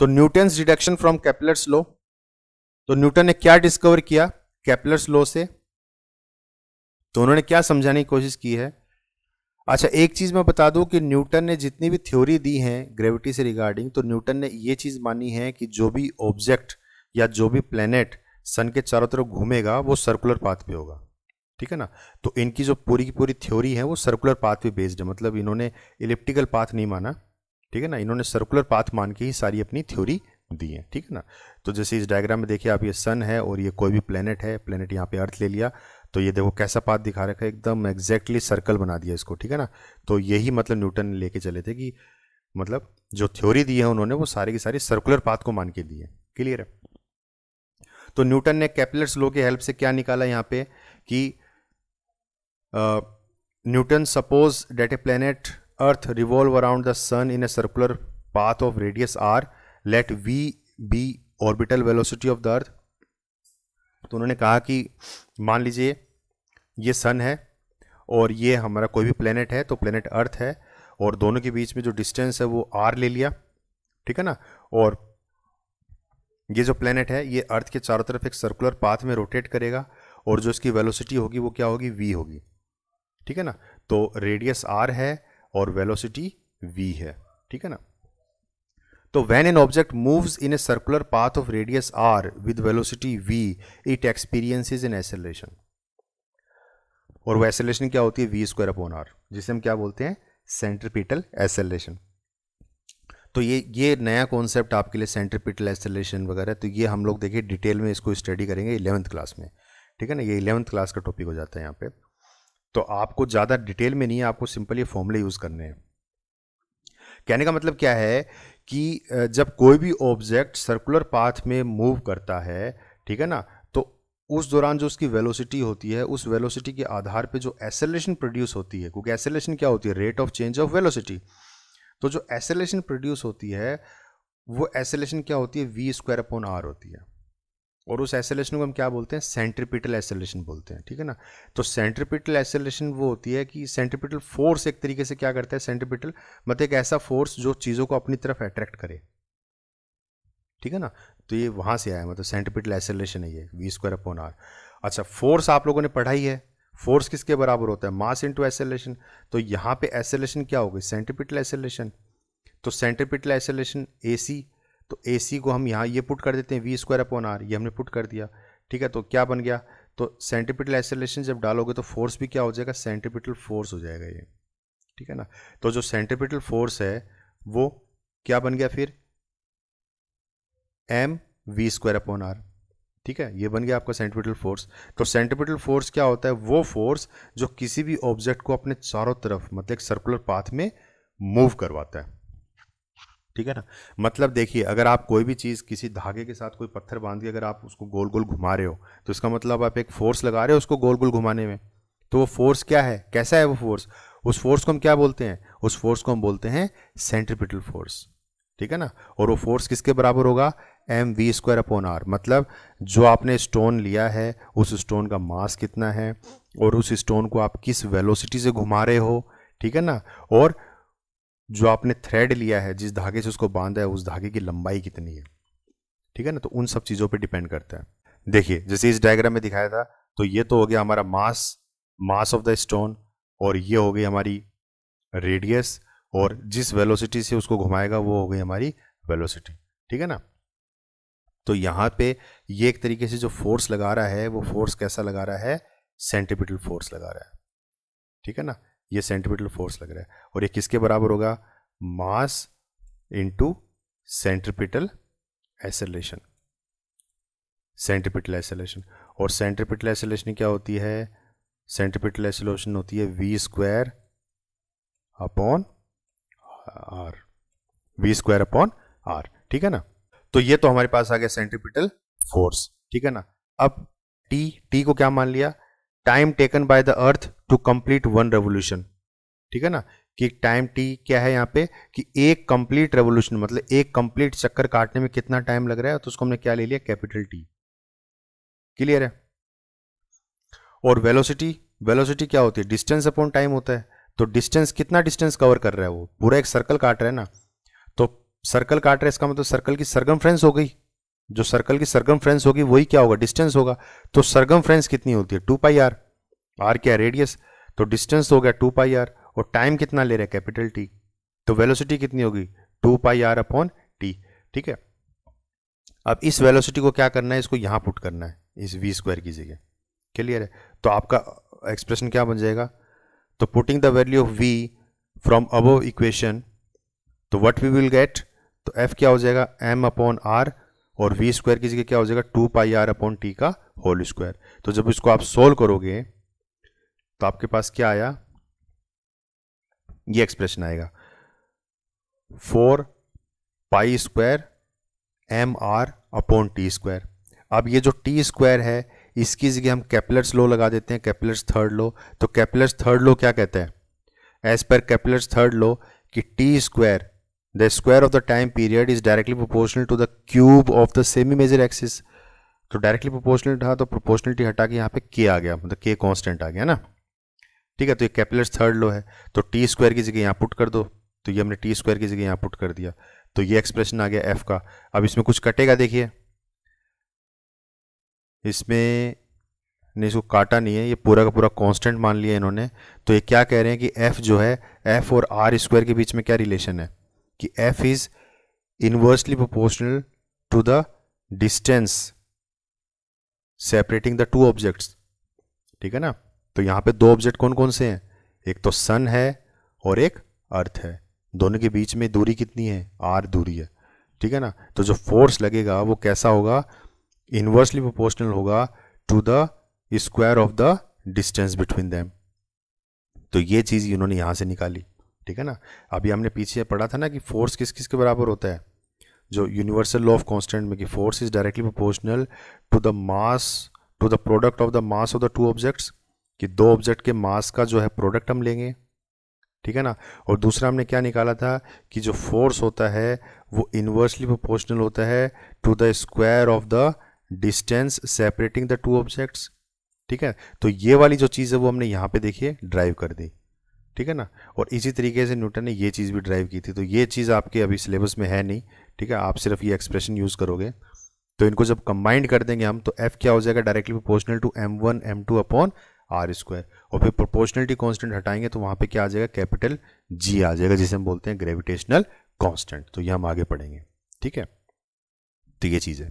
तो Newton's deduction from Kepler's law, तो Newton ने क्या डिस्कवर किया केपलर्स लॉ से, तो उन्होंने क्या समझाने की कोशिश की है। अच्छा, एक चीज मैं बता दूं कि न्यूटन ने जितनी भी थ्योरी दी है ग्रेविटी से रिगार्डिंग, तो न्यूटन ने ये चीज मानी है कि जो भी ऑब्जेक्ट या जो भी प्लेनेट सन के चारों तरफ घूमेगा वो सर्कुलर पाथ पे होगा, ठीक है ना। तो इनकी जो पूरी की पूरी थ्योरी है वो सर्कुलर पाथ पे बेस्ड है, मतलब इन्होंने इलिप्टिकल पाथ नहीं माना, ठीक है ना, इन्होंने सर्कुलर पाथ मान के ही सारी अपनी थ्योरी दी है, ठीक है ना। तो जैसे इस डायग्राम में देखिए आप, ये सन है और ये कोई भी प्लेनेट है, प्लेनेट यहाँ पे अर्थ ले लिया, तो ये देखो कैसा पाथ दिखा रखा है, एकदम एग्जैक्टली सर्कल बना दिया इसको, ठीक है ना। तो यही मतलब न्यूटन ने लेके चले थे कि मतलब जो थ्योरी दी है उन्होंने वो सारी की सारी सर्कुलर पाथ को मान के दी है। क्लियर है। तो न्यूटन ने केपलर्स लॉ की हेल्प से क्या निकाला यहाँ पे कि Newton suppose that a planet earth revolve around the sun in a circular path of radius r, let v be orbital velocity of the earth. तो उन्होंने कहा कि मान लीजिए ये सन है और ये हमारा कोई भी प्लेनेट है, तो प्लेनेट अर्थ है और दोनों के बीच में जो डिस्टेंस है वो आर ले लिया, ठीक है ना। और ये जो प्लेनेट है ये अर्थ के चारों तरफ एक सर्कुलर पाथ में रोटेट करेगा और जो इसकी वेलोसिटी होगी वो क्या होगी, वी होगी, ठीक है ना। तो रेडियस आर है और वेलोसिटी वी है, ठीक है ना। तो when an object moves in a circular path of radius r with velocity v, it experiences an acceleration, और वो एक्सेलरेशन क्या होती है, वी स्क्वायर अपॉन आर, जिसे हम क्या बोलते हैं, सेंट्रीपिटल एक्सेलरेशन। तो ये नया कॉन्सेप्ट आपके लिए सेंट्रीपिटल एक्सेलरेशन वगैरह, तो ये हम लोग देखिए डिटेल में इसको स्टडी करेंगे 11th क्लास में, ठीक है ना। ये 11th क्लास का टॉपिक हो जाता है यहाँ पे, तो आपको ज़्यादा डिटेल में नहीं है, आपको सिंपल ये फॉर्मूले यूज़ करने हैं। कहने का मतलब क्या है कि जब कोई भी ऑब्जेक्ट सर्कुलर पाथ में मूव करता है, ठीक है ना, तो उस दौरान जो उसकी वेलोसिटी होती है, उस वेलोसिटी के आधार पे जो एक्सेलरेशन प्रोड्यूस होती है, क्योंकि एक्सेलरेशन क्या होती है, rate of change of velocity, तो जो एक्सेलरेशन प्रोड्यूस होती है वो एक्सेलरेशन क्या होती है, वी स्क्वायर अपॉन आर होती है, और उस एक्सेलरेशन को हम क्या बोलते हैं, सेंट्रीपिटल एक्सेलरेशन बोलते हैं, ठीक है ना। तो सेंट्रीपिटल एक्सेलरेशन वो होती है कि सेंट्रीपिटल फोर्स एक तरीके से क्या करता है, सेंट्रीपिटल मतलब एक ऐसा फोर्स जो चीज़ों को अपनी तरफ अट्रैक्ट करे, ठीक है ना। तो ये वहाँ से आया, मतलब सेंट्रीपिटल एक्सेलरेशन है ये, वी स्क्वायर अपॉन आर। अच्छा, फोर्स आप लोगों ने पढ़ाई है, फोर्स किसके बराबर होता है, मास इनटू एक्सेलरेशन। तो यहाँ पे एक्सेलरेशन क्या होगी, सेंट्रीपिटल एक्सेलरेशन। तो सेंट्रीपिटल एक्सेलरेशन AC, तो AC को हम यहाँ ये पुट कर देते हैं, वी स्क्वायर अपॉन आर, ये हमने पुट कर दिया, ठीक है। तो क्या बन गया, तो सेंट्रीपिटल एक्सेलरेशन जब डालोगे तो फोर्स भी क्या हो जाएगा, सेंट्रीपिटल फोर्स हो जाएगा ये, ठीक है ना। तो जो सेंट्रीपिटल फोर्स है वो क्या बन गया फिर, m v square upon r, ठीक है, ये बन गया आपका सेंट्रीपिटल फोर्स। तो सेंट्रीपिटल फोर्स क्या होता है, वो फोर्स जो किसी भी ऑब्जेक्ट को अपने चारों तरफ मतलब एक सर्कुलर पाथ में मूव करवाता है, ठीक है ना। मतलब देखिए, अगर आप कोई भी चीज़ किसी धागे के साथ कोई पत्थर बांध के अगर आप उसको गोल गोल घुमा रहे हो, तो इसका मतलब आप एक फोर्स लगा रहे हो उसको गोल गोल घुमाने में। तो वो फोर्स क्या है, कैसा है वो फोर्स, उस फोर्स को हम क्या बोलते हैं, उस फोर्स को हम बोलते हैं सेंट्रीपिटल फोर्स, ठीक है ना। और वो फोर्स किसके बराबर होगा, m v square upon r, मतलब जो आपने स्टोन लिया है उस स्टोन का मास कितना है और उस स्टोन को आप किस वेलोसिटी से घुमा रहे हो, ठीक है ना। और जो आपने थ्रेड लिया है, जिस धागे से उसको बांधा है, उस धागे की लंबाई कितनी है, ठीक है ना। तो उन सब चीज़ों पे डिपेंड करता है। देखिए जैसे इस डायग्राम में दिखाया था, तो ये तो हो गया हमारा मास ऑफ द स्टोन, और ये हो गई हमारी रेडियस, और जिस वेलोसिटी से उसको घुमाएगा वो हो गई हमारी वेलोसिटी, ठीक है ना। तो यहाँ पे ये एक तरीके से जो फोर्स लगा रहा है वो फोर्स कैसा लगा रहा है, सेंट्रीपिटल फोर्स लगा रहा है, ठीक है ना। ये सेंट्रीपिटल फोर्स लग रहा है, और ये किसके बराबर होगा, mass into centripetal acceleration, centripetal acceleration. और सेंट्रीपिटल एक्सेलरेशन क्या होती है, सेंट्रीपिटल एक्सेलरेशन होती है v square upon r, v square upon r, ठीक है ना। तो ये तो हमारे पास आ गया सेंट्रीपिटल फोर्स, ठीक है ना। अब टी को क्या मान लिया, time taken by the earth to complete one revolution, ठीक है ना। कि टाइम टी क्या है यहाँ पे, कि एक कंप्लीट रेवोल्यूशन मतलब एक कंप्लीट चक्कर काटने में कितना टाइम लग रहा है, तो उसको हमने क्या ले लिया, कैपिटल टी। क्लियर है। और वेलोसिटी क्या होती है, डिस्टेंस अपॉन टाइम होता है। तो डिस्टेंस, कितना डिस्टेंस कवर कर रहा है, वो पूरा एक सर्कल काट रहा है ना, तो सर्कल काट रहे, इसका मतलब सर्कल की सरकमफ्रेंस हो गई, जो सर्कल की सरकमफ्रेंस होगी वही क्या होगा, डिस्टेंस होगा। तो सरकमफ्रेंस कितनी होती है, 2πr, आर क्या है, रेडियस, तो डिस्टेंस हो गया 2πr, और टाइम कितना ले रहे हैं, कैपिटल टी, तो वेलोसिटी कितनी होगी 2πr/t। ठीक है, अब इस वेलोसिटी को क्या करना है, इसको यहां पुट करना है इस v² की जगह। क्लियर है, तो आपका एक्सप्रेशन क्या बन जाएगा, तो putting the value of v from above equation, तो व्हाट वी विल गेट, तो f क्या हो जाएगा m/r, और v² की जगह क्या हो जाएगा 2πr/t का होल स्क्वायर। तो जब इसको आप सोल्व करोगे तो आपके पास क्या आया, ये एक्सप्रेशन आएगा 4π² mr/t²। अब ये जो t² है इसकी जगह हम केपलर्स लॉ लगा देते हैं, केपलर्स थर्ड लॉ। तो केपलर्स थर्ड लॉ क्या कहता है, as per Kepler's third law कि t², the square of the time period is directly proportional to the cube of the semi major axis. तो directly proportional था, तो proportionality हटा के यहाँ पे k आ गया, मतलब k कांस्टेंट आ गया ना। ठीक है, तो ये केपलर्स थर्ड लॉ है, तो t² की जगह यहाँ पुट कर दो, तो ये हमने t² की जगह यहाँ पुट कर दिया, तो ये एक्सप्रेशन आ गया f का। अब इसमें कुछ कटेगा, देखिए इसमें नहीं, इसको काटा नहीं है, ये पूरा का पूरा कांस्टेंट मान लिया इन्होंने। तो ये क्या कह रहे हैं कि f जो है, f और r² के बीच में क्या रिलेशन है, कि f is inversely proportional to the distance separating the two objects. ठीक है ना, तो यहाँ पे दो ऑब्जेक्ट कौन कौन से हैं, एक तो सन है और एक अर्थ है, दोनों के बीच में दूरी कितनी है, r दूरी है। ठीक है ना, तो जो फोर्स लगेगा वो कैसा होगा, इनवर्सली प्रोपोर्शनल होगा to the square of the distance between them. तो ये चीज़ इन्होंने यहाँ से निकाली। ठीक है ना, अभी हमने पीछे पढ़ा था ना कि फोर्स किस किस के बराबर होता है, जो यूनिवर्सल लॉ ऑफ कांस्टेंट में, कि force is directly proportional to the mass, to the product of the mass of the two objects, कि दो ऑब्जेक्ट के मास का जो है प्रोडक्ट हम लेंगे। ठीक है ना, और दूसरा हमने क्या निकाला था कि जो फोर्स होता है वो इनवर्सली प्रोपोर्शनल होता है to the square of the distance separating the two objects. ठीक है, तो ये वाली जो चीज़ है वो हमने यहाँ पे देखिए ड्राइव कर दी। ठीक है ना, और इसी तरीके से न्यूटन ने ये चीज़ भी ड्राइव की थी। तो ये चीज़ आपके अभी सिलेबस में है नहीं। ठीक है, आप सिर्फ ये एक्सप्रेशन यूज़ करोगे। तो इनको जब कंबाइंड कर देंगे हम, तो f क्या हो जाएगा, directly proportional to m1 m2/r², और फिर प्रोपोर्शनलिटी कांस्टेंट हटाएंगे तो वहाँ पे क्या आ जाएगा, कैपिटल G आ जाएगा, जिसे हम बोलते हैं ग्रेविटेशनल कांस्टेंट। तो ये हम आगे पढ़ेंगे। ठीक है, तो ये चीज़ है।